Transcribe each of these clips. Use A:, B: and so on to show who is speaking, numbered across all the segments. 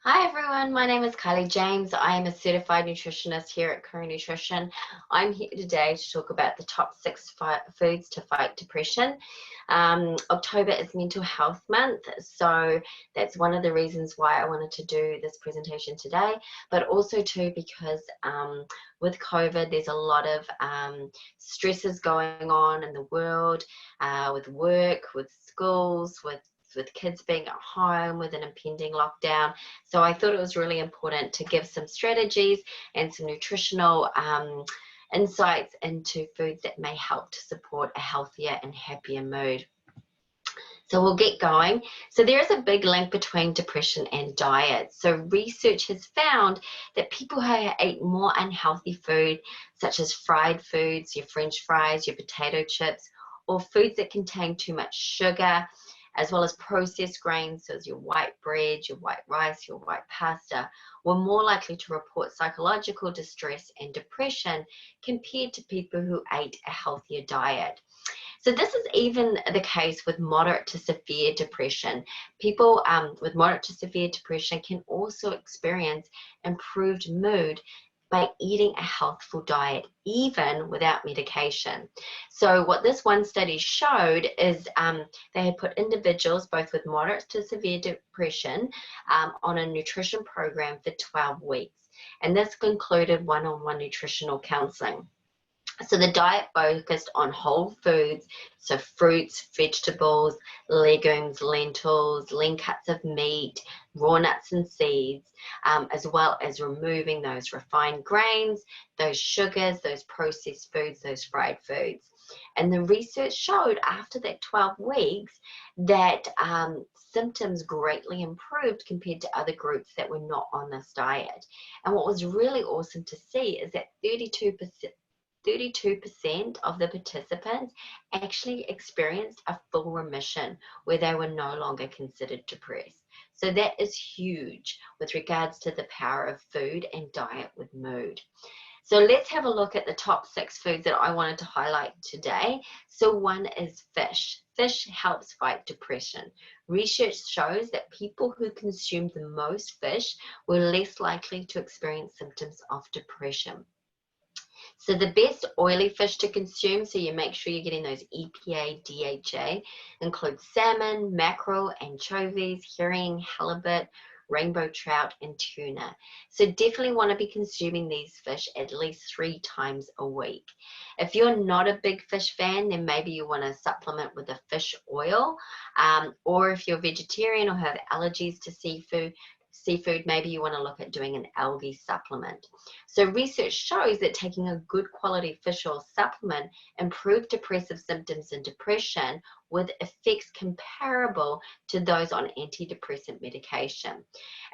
A: Hi everyone, my name is Kylie James. I am a certified nutritionist here at Curry Nutrition. I'm here today to talk about the top six foods to fight depression. October is Mental Health Month, so that's one of the reasons why I wanted to do this presentation today, but also too because with COVID, there's a lot of stresses going on in the world, with work, with schools, with kids being at home, with an impending lockdown. So I thought it was really important to give some strategies and some nutritional insights into foods that may help to support a healthier and happier mood. So we'll get going. So there is a big link between depression and diet. So research has found that people who eat more unhealthy food, such as fried foods, your French fries, your potato chips, or foods that contain too much sugar, as well as processed grains, so as your white bread, your white rice, your white pasta, were more likely to report psychological distress and depression compared to people who ate a healthier diet. So this is even the case with moderate to severe depression. People with moderate to severe depression can also experience improved mood by eating a healthful diet, even without medication. So what this one study showed is they had put individuals both with moderate to severe depression on a nutrition program for 12 weeks. And this included one-on-one nutritional counseling. So the diet focused on whole foods, so fruits, vegetables, legumes, lentils, lean cuts of meat, raw nuts and seeds, as well as removing those refined grains, those sugars, those processed foods, those fried foods. And the research showed after that 12 weeks that symptoms greatly improved compared to other groups that were not on this diet. And what was really awesome to see is that 32% of the participants actually experienced a full remission where they were no longer considered depressed. So that is huge with regards to the power of food and diet with mood. So let's have a look at the top six foods that I wanted to highlight today. So one is fish. Fish helps fight depression. Research shows that people who consume the most fish were less likely to experience symptoms of depression. So the best oily fish to consume, so you make sure you're getting those EPA, DHA, include salmon, mackerel, anchovies, herring, halibut, rainbow trout, and tuna. So definitely want to be consuming these fish at least 3 times a week. If you're not a big fish fan, then maybe you want to supplement with a fish oil, or if you're vegetarian or have allergies to seafood, maybe you want to look at doing an algae supplement. So research shows that taking a good quality fish oil supplement improved depressive symptoms and depression with effects comparable to those on antidepressant medication.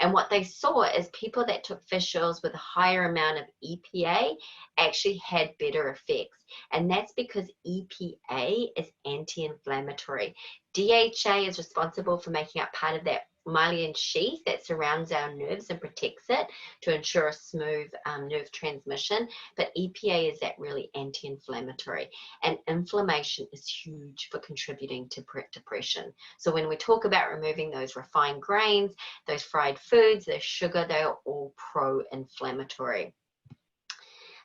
A: And what they saw is people that took fish oils with a higher amount of EPA actually had better effects. And that's because EPA is anti-inflammatory. DHA is responsible for making up part of that myelin sheath that surrounds our nerves and protects it to ensure a smooth nerve transmission. But EPA is that really anti-inflammatory, and inflammation is huge for contributing to depression. So when we talk about removing those refined grains, those fried foods, the sugar, they are all pro-inflammatory.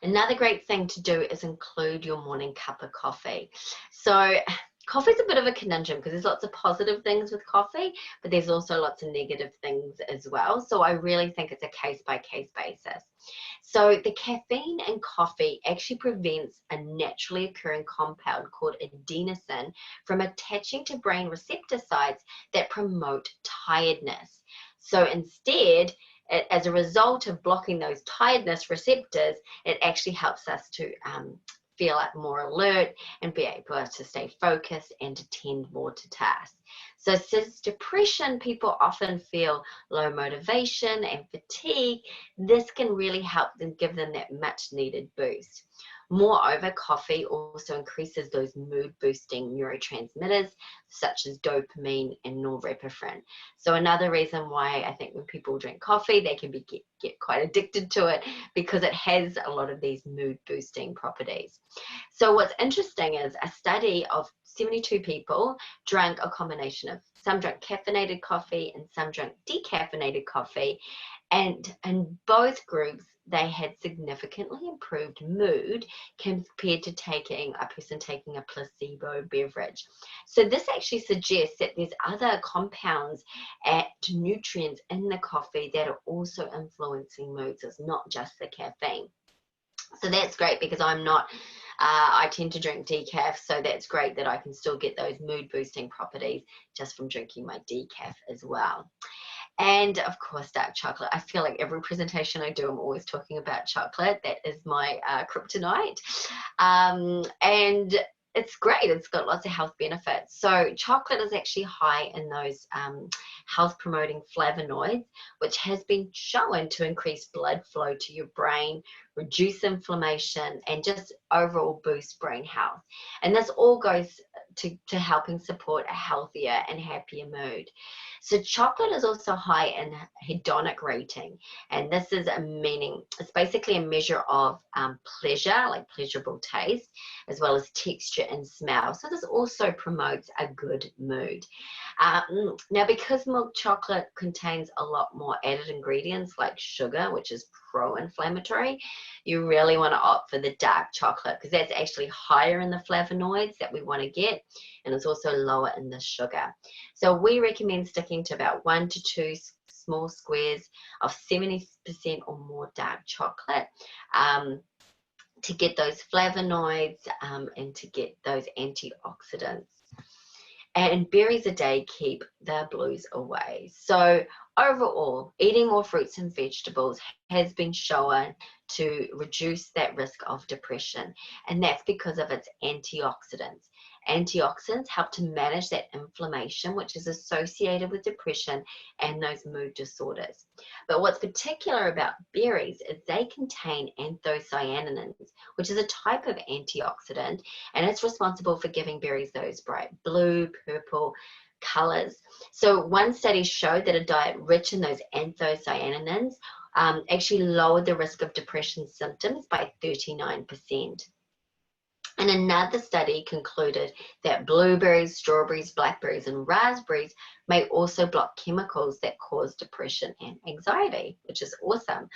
A: Another great thing to do is include your morning cup of coffee. So coffee is a bit of a conundrum because there's lots of positive things with coffee, but there's also lots of negative things as well. So I really think it's a case-by-case basis. So the caffeine in coffee actually prevents a naturally occurring compound called adenosine from attaching to brain receptor sites that promote tiredness. So instead, as a result of blocking those tiredness receptors, it actually helps us to feel more alert and be able to stay focused and attend more to tasks. So since depression, people often feel low motivation and fatigue, this can really help them, give them that much needed boost. Moreover, coffee also increases those mood boosting neurotransmitters such as dopamine and norepinephrine. So another reason why I think when people drink coffee, they can get quite addicted to it because it has a lot of these mood boosting properties. So what's interesting is a study of 72 people drank a combination of some drank caffeinated coffee and some drank decaffeinated coffee. And in both groups, they had significantly improved mood compared to a person taking a placebo beverage. So this actually suggests that there's other compounds and nutrients in the coffee that are also influencing moods. It's not just the caffeine. So that's great because I'm not, I tend to drink decaf, so that's great that I can still get those mood boosting properties just from drinking my decaf as well. And of course, dark chocolate. I feel like every presentation I do, I'm always talking about chocolate. That is my kryptonite. And it's great. It's got lots of health benefits. So chocolate is actually high in those health promoting flavonoids, which has been shown to increase blood flow to your brain, reduce inflammation, and just overall boost brain health. And this all goes to helping support a healthier and happier mood. So chocolate is also high in hedonic rating, and this is it's basically a measure of pleasure, like pleasurable taste, as well as texture and smell. So this also promotes a good mood. Now, because milk chocolate contains a lot more added ingredients like sugar, which is pro-inflammatory, you really want to opt for the dark chocolate because that's actually higher in the flavonoids that we want to get, and it's also lower in the sugar. So we recommend sticking to about 1 to 2 small squares of 70% or more dark chocolate to get those flavonoids and to get those antioxidants. And berries a day keep the blues away. So overall, eating more fruits and vegetables has been shown to reduce that risk of depression, and that's because of its antioxidants. Antioxidants help to manage that inflammation, which is associated with depression and those mood disorders. But what's particular about berries is they contain anthocyanins, which is a type of antioxidant, and it's responsible for giving berries those bright blue, purple colors. So one study showed that a diet rich in those anthocyanins actually lowered the risk of depression symptoms by 39%. And another study concluded that blueberries, strawberries, blackberries, and raspberries may also block chemicals that cause depression and anxiety, which is awesome.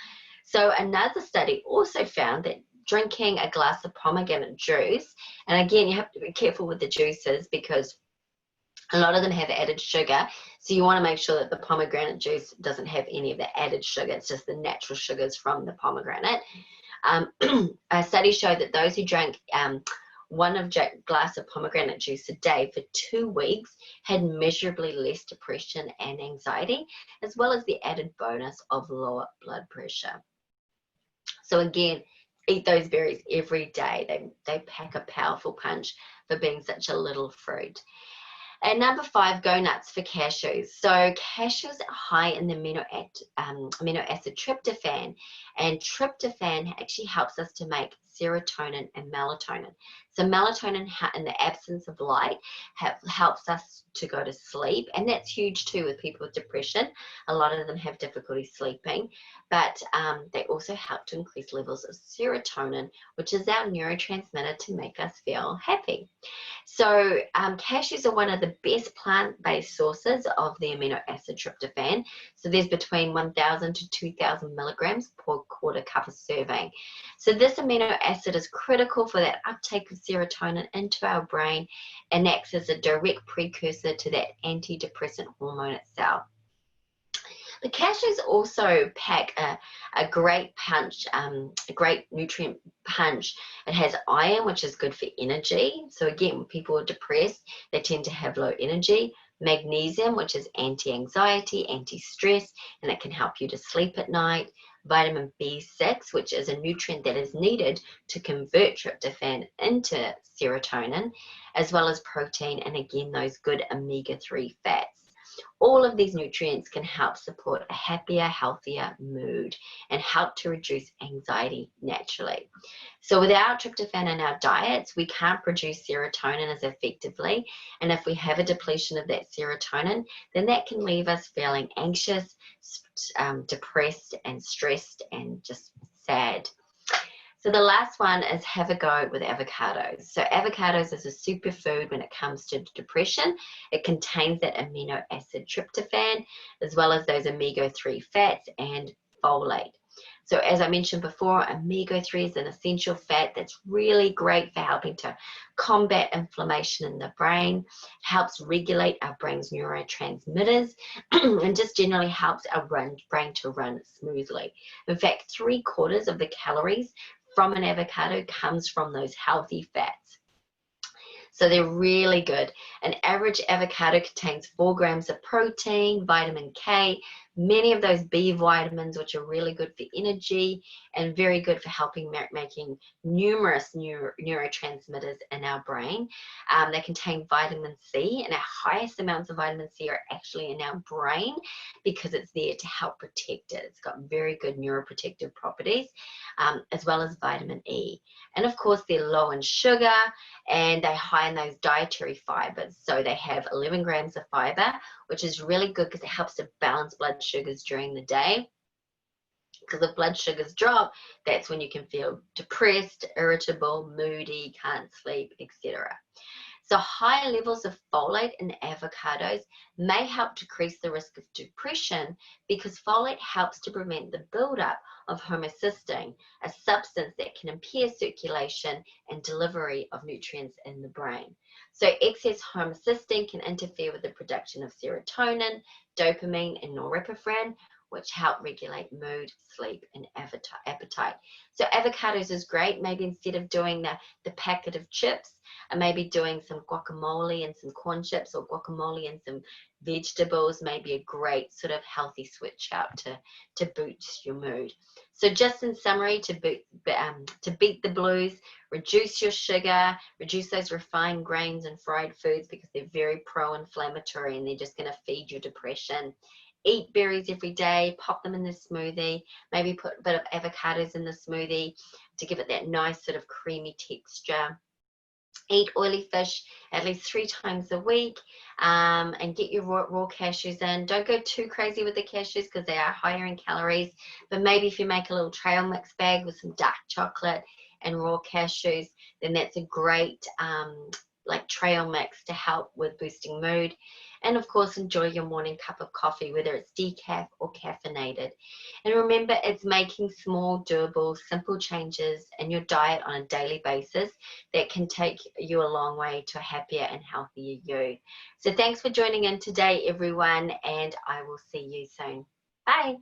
A: So another study also found that drinking a glass of pomegranate juice, and again, you have to be careful with the juices because a lot of them have added sugar, so you want to make sure that the pomegranate juice doesn't have any of the added sugar. It's just the natural sugars from the pomegranate. A study showed that those who drank one glass of pomegranate juice a day for 2 weeks had measurably less depression and anxiety, as well as the added bonus of lower blood pressure. So again, eat those berries every day. They pack a powerful punch for being such a little fruit. And number 5, go nuts for cashews. So cashews are high in the amino acid tryptophan, and tryptophan actually helps us to make serotonin and melatonin. So melatonin, in the absence of light, helps us to go to sleep, and that's huge too with people with depression. A lot of them have difficulty sleeping, but they also help to increase levels of serotonin, which is our neurotransmitter to make us feel happy. So cashews are one of the best plant-based sources of the amino acid tryptophan. So there's between 1,000 to 2,000 milligrams per quarter cup of serving. So this amino acid is critical for that uptake of serotonin into our brain and acts as a direct precursor to that antidepressant hormone itself. The cashews also pack a great punch, a great nutrient punch. It has iron, which is good for energy. So again, when people are depressed, they tend to have low energy. Magnesium, which is anti-anxiety, anti-stress, and it can help you to sleep at night. Vitamin B6, which is a nutrient that is needed to convert tryptophan into serotonin, as well as protein, and again, those good omega-3 fats. All of these nutrients can help support a happier, healthier mood and help to reduce anxiety naturally. So without tryptophan in our diets, we can't produce serotonin as effectively. And if we have a depletion of that serotonin, then that can leave us feeling anxious, depressed, and stressed, and just sad. So the last one is have a go with avocados. So avocados is a superfood when it comes to depression. It contains that amino acid tryptophan, as well as those omega-3 fats and folate. So as I mentioned before, omega-3 is an essential fat that's really great for helping to combat inflammation in the brain, helps regulate our brain's neurotransmitters, and just generally helps our brain to run smoothly. In fact, 3/4 of the calories from an avocado comes from those healthy fats. So they're really good. An average avocado contains 4 grams of protein, vitamin K, many of those B vitamins, which are really good for energy and very good for helping making numerous neurotransmitters in our brain. They contain vitamin C, and our highest amounts of vitamin C are actually in our brain because it's there to help protect it. It's got very good neuroprotective properties, as well as vitamin E. And of course, they're low in sugar, and they're high in those dietary fibers. So they have 11 grams of fiber, which is really good because it helps to balance blood sugars during the day. Because if blood sugars drop, that's when you can feel depressed, irritable, moody, can't sleep, etc. So high levels of folate in avocados may help decrease the risk of depression because folate helps to prevent the buildup of homocysteine, a substance that can impair circulation and delivery of nutrients in the brain. So excess homocysteine can interfere with the production of serotonin, dopamine, and norepinephrine, which help regulate mood, sleep, and appetite. So avocados is great. Maybe instead of doing the packet of chips, and maybe doing some guacamole and some corn chips, or guacamole and some vegetables, maybe a great sort of healthy switch out to boost your mood. So just in summary, to beat the blues, reduce your sugar, reduce those refined grains and fried foods because they're very pro-inflammatory and they're just going to feed your depression. Eat berries every day, pop them in the smoothie, maybe put a bit of avocados in the smoothie to give it that nice sort of creamy texture. Eat oily fish at least 3 times a week, and get your raw cashews in. Don't go too crazy with the cashews because they are higher in calories, but maybe if you make a little trail mix bag with some dark chocolate and raw cashews, then that's a great like trail mix to help with boosting mood. And of course, enjoy your morning cup of coffee, whether it's decaf or caffeinated. And remember, it's making small, doable, simple changes in your diet on a daily basis that can take you a long way to a happier and healthier you. So thanks for joining in today, everyone, and I will see you soon. Bye.